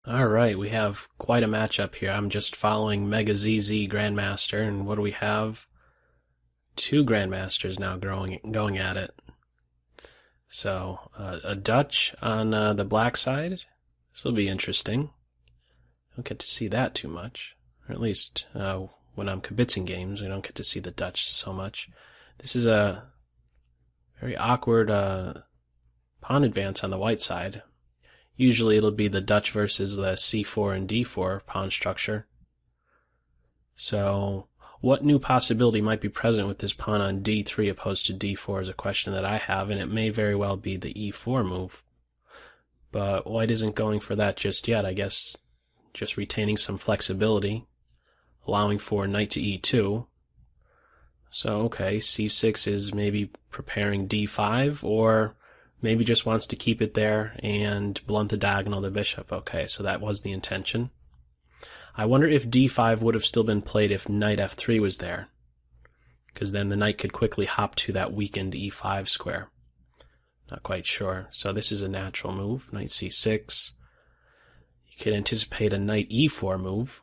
All right, we have quite a matchup here. I'm just following Mega ZZ Grandmaster, and what do we have? Two Grandmasters now going at it. So, a Dutch on the black side. This will be interesting. I don't get to see that too much, or at least when I'm kibitzing games, I don't get to see the Dutch so much. This is a very awkward pawn advance on the white side. Usually it'll be the Dutch versus the c4 and d4 pawn structure. So what new possibility might be present with this pawn on d3 opposed to d4 is a question that I have, and it may very well be the e4 move. But white isn't going for that just yet. I guess just retaining some flexibility, allowing for knight to e2. So okay, c6 is maybe preparing d5, or maybe just wants to keep it there and blunt the diagonal of the bishop. Okay, so that was the intention. I wonder if d5 would have still been played if knight f3 was there, because then the knight could quickly hop to that weakened e5 square. Not quite sure. So this is a natural move, knight c6. You could anticipate a knight e4 move.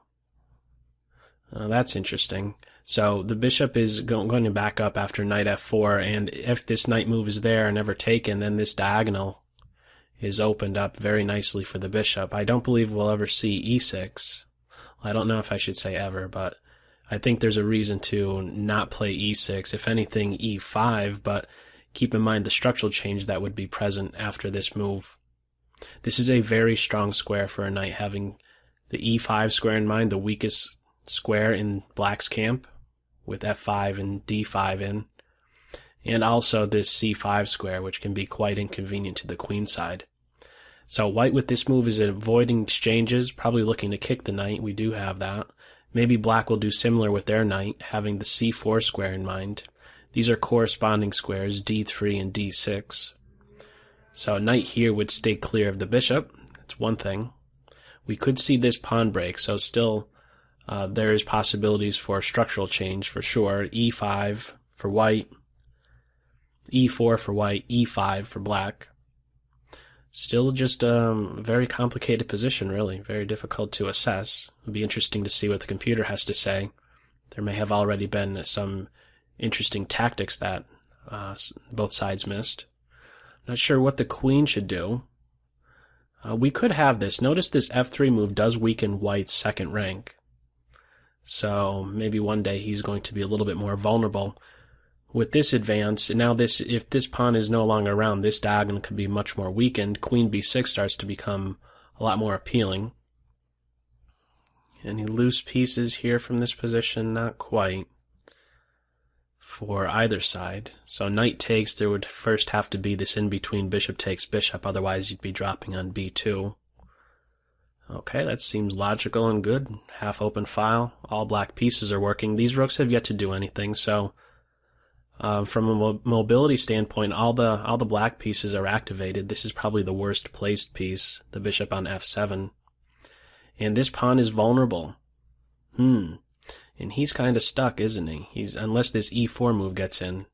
That's interesting. So the bishop is going to back up after knight f4, and if this knight move is there and never taken, then this diagonal is opened up very nicely for the bishop. I don't believe we'll ever see e6. I don't know if I should say ever, but I think there's a reason to not play e6. If anything, e5, but keep in mind the structural change that would be present after this move. This is a very strong square for a knight, having the e5 square in mind, the weakest square in black's camp, with f5 and d5 in, and also this c5 square, which can be quite inconvenient to the queen side. So white with this move is avoiding exchanges, probably looking to kick the knight. We do have that. Maybe black will do similar with their knight, having the c4 square in mind. These are corresponding squares, d3 and d6. So knight here would stay clear of the bishop. That's one thing. We could see this pawn break, so still there is possibilities for structural change for sure. e5 for white, e4 for white, e5 for black. Still just a very complicated position, really. Very difficult to assess. It'll be interesting to see what the computer has to say. There may have already been some interesting tactics that both sides missed. Not sure what the queen should do. We could have this. Notice this f3 move does weaken white's second rank. So maybe one day he's going to be a little bit more vulnerable. With this advance, now if this pawn is no longer around, this diagonal could be much more weakened. Queen b6 starts to become a lot more appealing. Any loose pieces here from this position? Not quite. For either side. So knight takes, there would first have to be this in-between bishop takes bishop, otherwise you'd be dropping on b2. Okay, that seems logical and good. Half open file. All black pieces are working. These rooks have yet to do anything, so from a mobility standpoint, all the black pieces are activated. This is probably the worst placed piece, the bishop on f7. And this pawn is vulnerable. And he's kind of stuck, isn't he? Unless this e4 move gets in,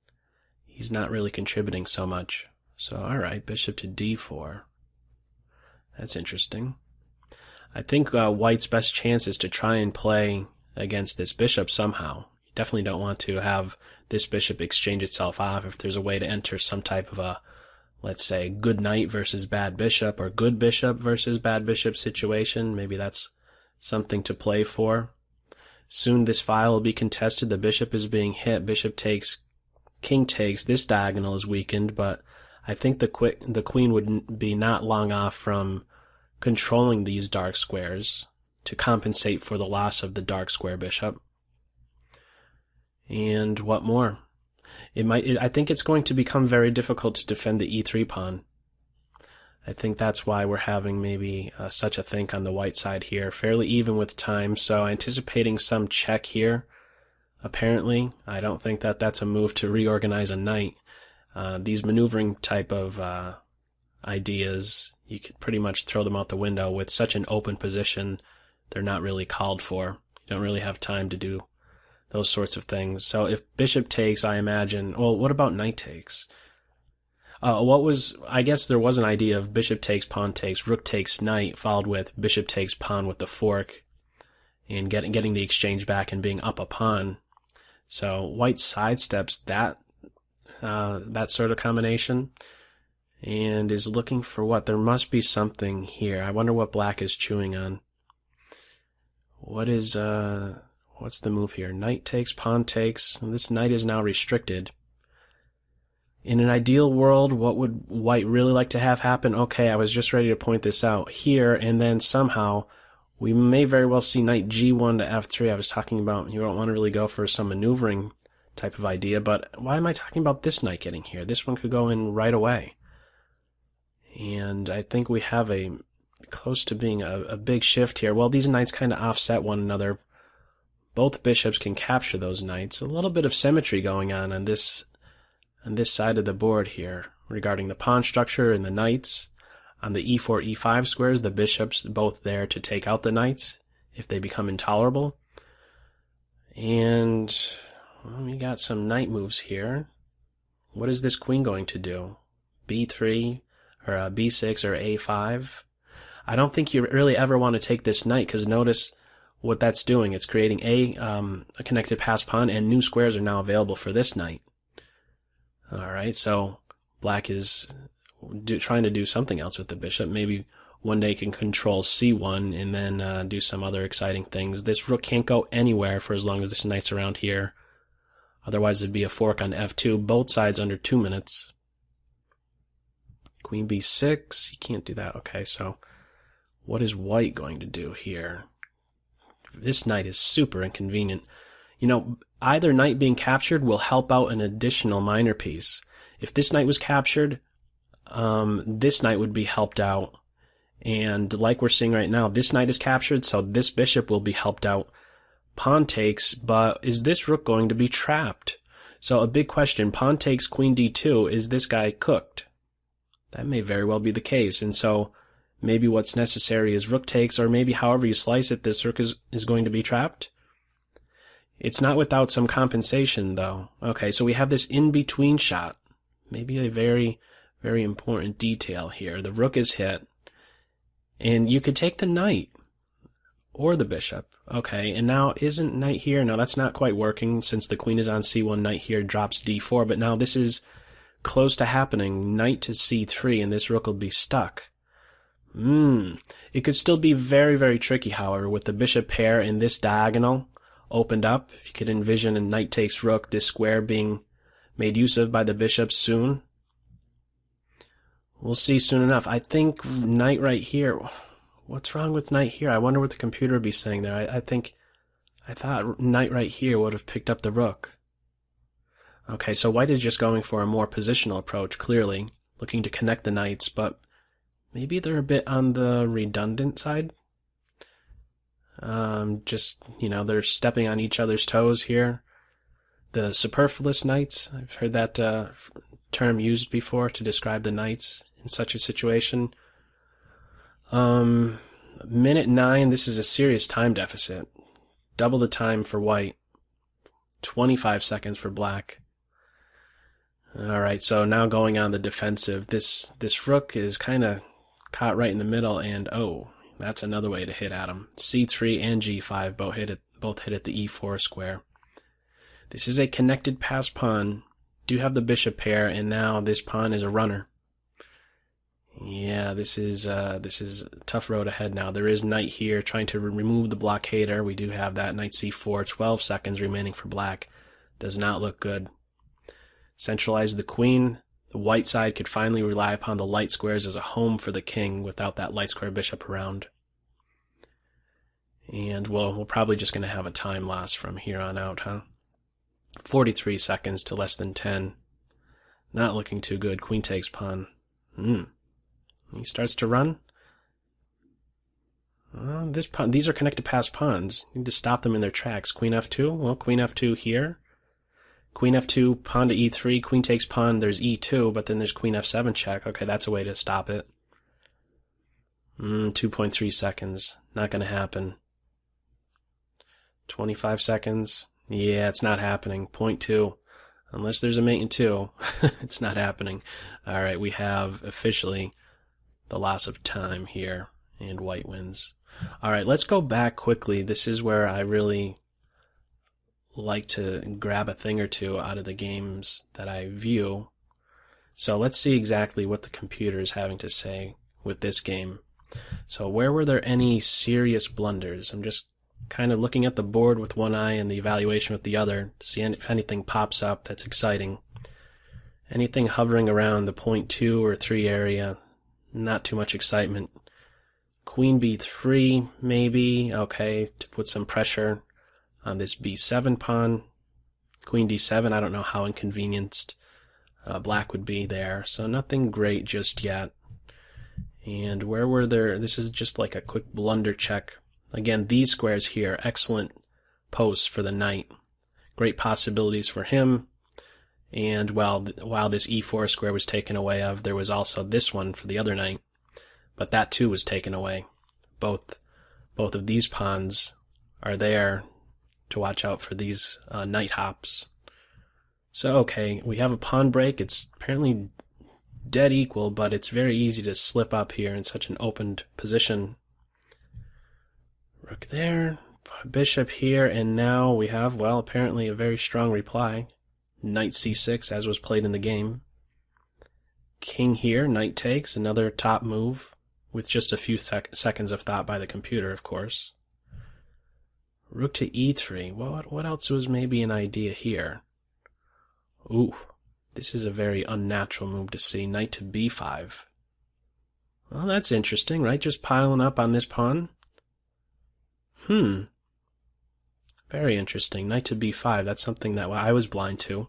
he's not really contributing so much. So, alright, bishop to d4. That's interesting. I think white's best chance is to try and play against this bishop somehow. You definitely don't want to have this bishop exchange itself off. If there's a way to enter some type of a, let's say, good knight versus bad bishop, or good bishop versus bad bishop situation, maybe that's something to play for. Soon this file will be contested. The bishop is being hit. Bishop takes, king takes. This diagonal is weakened, but I think the queen would be not long off from controlling these dark squares to compensate for the loss of the dark square bishop. And what more? I think it's going to become very difficult to defend the e3 pawn. I think that's why we're having maybe such a think on the white side here. Fairly even with time, so anticipating some check here. Apparently, I don't think that that's a move to reorganize a knight. These maneuvering type of ideas, you could pretty much throw them out the window. With such an open position, they're not really called for. You don't really have time to do those sorts of things. So if bishop takes, I imagine, well, what about knight takes? I guess there was an idea of bishop takes, pawn takes, rook takes knight, followed with bishop takes pawn with the fork, and getting the exchange back and being up a pawn. So white sidesteps that sort of combination and is looking for what? There must be something here. I wonder what black is chewing on. What's the move here? Knight takes, pawn takes. This knight is now restricted. In an ideal world, what would white really like to have happen? Okay, I was just ready to point this out here, and then somehow we may very well see knight g1 to f3. I was talking about you don't want to really go for some maneuvering type of idea, but why am I talking about this knight getting here? This one could go in right away. And I think we have a close to being a big shift here. Well, these knights kind of offset one another. Both bishops can capture those knights. A little bit of symmetry going on this side of the board here regarding the pawn structure and the knights. On the e4, e5 squares, the bishops both there to take out the knights if they become intolerable. And well, we got some knight moves here. What is this queen going to do? b3 or b6 or a5? I don't think you really ever want to take this knight, because notice what that's doing. It's creating a connected pass pawn, and new squares are now available for this knight. Alright, so black is trying to do something else with the bishop. Maybe one day can control c1 and then do some other exciting things. This rook can't go anywhere for as long as this knight's around here. Otherwise it'd be a fork on f2. Both sides under 2 minutes. Queen b6, you can't do that. Okay, so what is white going to do here? This knight is super inconvenient. You know, either knight being captured will help out an additional minor piece. If this knight was captured, this knight would be helped out. And like we're seeing right now, this knight is captured, so this bishop will be helped out. Pawn takes, but is this rook going to be trapped? So a big question, pawn takes, queen d2, is this guy cooked? That may very well be the case, and so maybe what's necessary is rook takes, or maybe however you slice it, this rook is going to be trapped. It's not without some compensation, though. Okay, so we have this in-between shot. Maybe a very, very important detail here. The rook is hit, and you could take the knight or the bishop. Okay, and now isn't knight here? Now that's not quite working since the queen is on c1, knight here drops d4, but now this is close to happening. Knight to c3, and this rook will be stuck. It could still be very, very tricky, however, with the bishop pair in this diagonal opened up. If you could envision a knight takes rook, this square being made use of by the bishops soon. We'll see soon enough. I think knight right here. What's wrong with knight here? I wonder what the computer would be saying there. I thought knight right here would have picked up the rook. Okay, so white is just going for a more positional approach, clearly, looking to connect the knights, but maybe they're a bit on the redundant side. They're stepping on each other's toes here. The superfluous knights, I've heard that term used before to describe the knights in such a situation. Minute 9, this is a serious time deficit. Double the time for white. 25 seconds for black. Alright, so now going on the defensive. This rook is kind of caught right in the middle, and oh, that's another way to hit at him. c3 and g5 both hit at the e4 square. This is a connected pass pawn. Do have the bishop pair, and now this pawn is a runner. Yeah, this is a tough road ahead now. There is knight here trying to remove the blockader. We do have that. Knight c4, 12 seconds remaining for black. Does not look good. Centralize the queen. The white side could finally rely upon the light squares as a home for the king without that light square bishop around. And we're probably just going to have a time loss from here on out, huh? 43 seconds to less than 10. Not looking too good. Queen takes pawn. He starts to run. These are connected pass pawns. You need to stop them in their tracks. Queen f2. Well, queen f2 here. Queen f2, pawn to e3, queen takes pawn, there's e2, but then there's queen f7 check. Okay, that's a way to stop it. 2.3 seconds. Not going to happen. 25 seconds. Yeah, it's not happening. 0.2. Unless there's a mate in 2, it's not happening. Alright, we have officially the loss of time here, and white wins. Alright, let's go back quickly. This is where I really like to grab a thing or two out of the games that I view. So let's see exactly what the computer is having to say with this game. So where were there any serious blunders? I'm just kind of looking at the board with one eye and the evaluation with the other to see if anything pops up that's exciting. Anything hovering around the 0.2 or 3 area, not too much excitement. Queen b3, maybe, okay, to put some pressure on this b7 pawn. Queen d7, I don't know how inconvenienced black would be there, so nothing great just yet. And where were there, this is just like a quick blunder check. Again, these squares here, excellent posts for the knight. Great possibilities for him. And while this e4 square was taken away of, there was also this one for the other knight. But that too was taken away. Both of these pawns are there to watch out for these knight hops. So okay, we have a pawn break. It's apparently dead equal, but it's very easy to slip up here in such an opened position. Rook there, bishop here, and now we have, well, apparently a very strong reply. Knight c6, as was played in the game. King here, knight takes, another top move, with just a few seconds of thought by the computer, of course. Rook to e3, what else was maybe an idea here? Ooh, this is a very unnatural move to see, knight to b5. Well, that's interesting, right? Just piling up on this pawn. Very interesting. Knight to b5, that's something that I was blind to.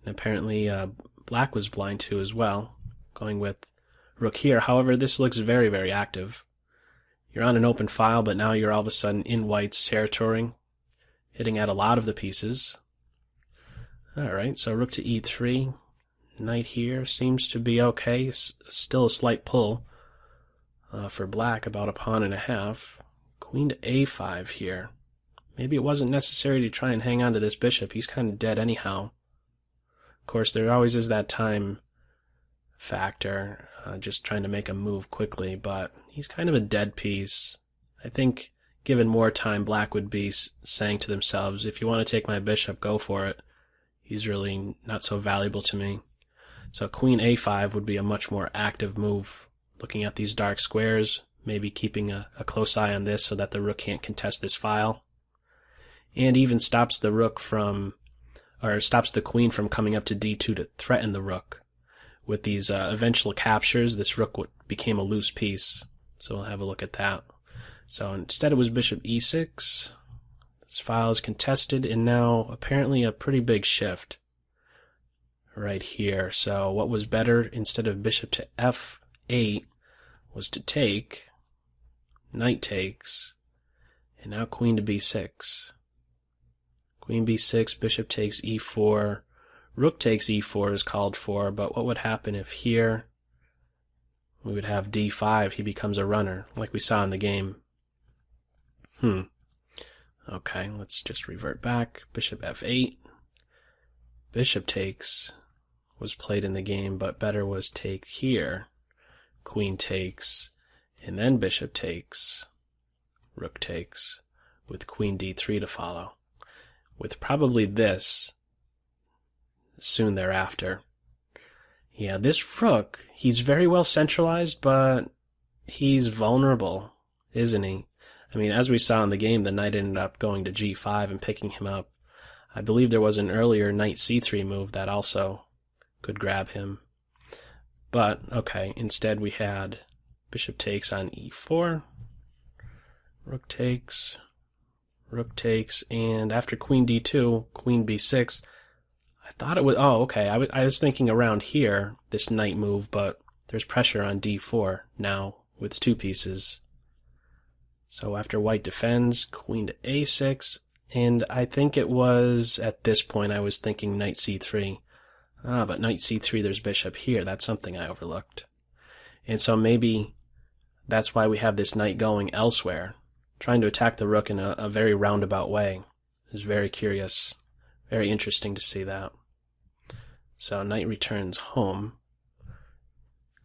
And apparently black was blind to as well, going with rook here. However, this looks very, very active. You're on an open file, but now you're all of a sudden in white's territory, hitting at a lot of the pieces. Alright, so rook to e3. Knight here seems to be okay. Still a slight pull for black, about a pawn and a half. Queen to a5 here. Maybe it wasn't necessary to try and hang on to this bishop. He's kind of dead anyhow. Of course, there always is that time factor, just trying to make a move quickly, but he's kind of a dead piece. I think given more time, black would be saying to themselves, if you want to take my bishop, go for it. He's really not so valuable to me. So queen a5 would be a much more active move, looking at these dark squares, maybe keeping a close eye on this so that the rook can't contest this file. And even stops the rook from, or stops the queen from coming up to d2 to threaten the rook. With these eventual captures, this rook became a loose piece. So we'll have a look at that. So instead it was bishop e6. This file is contested, and now apparently a pretty big shift right here. So what was better instead of bishop to f8 was to take, knight takes, and now queen to b6. Queen b6, bishop takes e4, rook takes e4 is called for, but what would happen if here we would have d5, he becomes a runner, like we saw in the game. Okay, let's just revert back. Bishop f8. Bishop takes was played in the game, but better was take here. Queen takes, and then bishop takes, rook takes, with queen d3 to follow, with probably this soon thereafter. Yeah, this rook, he's very well centralized, but he's vulnerable, isn't he? I mean, as we saw in the game, the knight ended up going to g5 and picking him up. I believe there was an earlier knight c3 move that also could grab him. But, okay, instead we had bishop takes on e4, rook takes, and after queen d2, queen b6, I thought it was, oh, okay, I was thinking around here, this knight move, but there's pressure on d4 now with two pieces. So after white defends, queen to a6, and I think it was at this point I was thinking knight c3. But knight c3, there's bishop here. That's something I overlooked. And so maybe that's why we have this knight going elsewhere, trying to attack the rook in a very roundabout way. It's very curious, very interesting to see that. So knight returns home.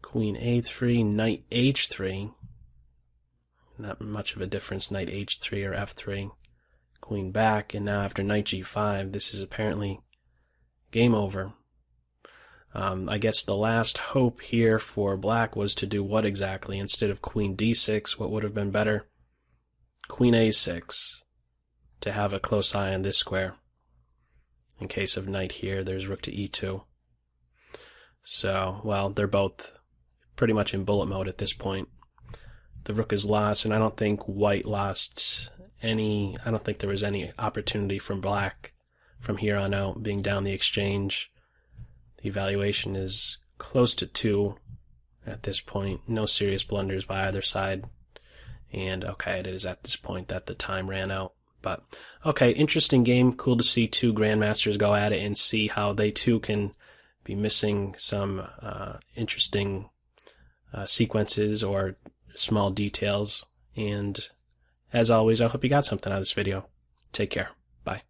Queen a3, knight h3. Not much of a difference, knight h3 or f3. Queen back, and now after knight g5, this is apparently game over. I guess the last hope here for black was to do what exactly? Instead of queen d6, what would have been better? Queen a6, to have a close eye on this square. In case of knight here, there's rook to e2. So, well, they're both pretty much in bullet mode at this point. The rook is lost, and I don't think white lost any, I don't think there was any opportunity from black from here on out, being down the exchange. The evaluation is close to 2 at this point. No serious blunders by either side. And okay, it is at this point that the time ran out. But okay, interesting game. Cool to see two grandmasters go at it and see how they too can be missing some interesting sequences or small details. And as always, I hope you got something out of this video. Take care. Bye.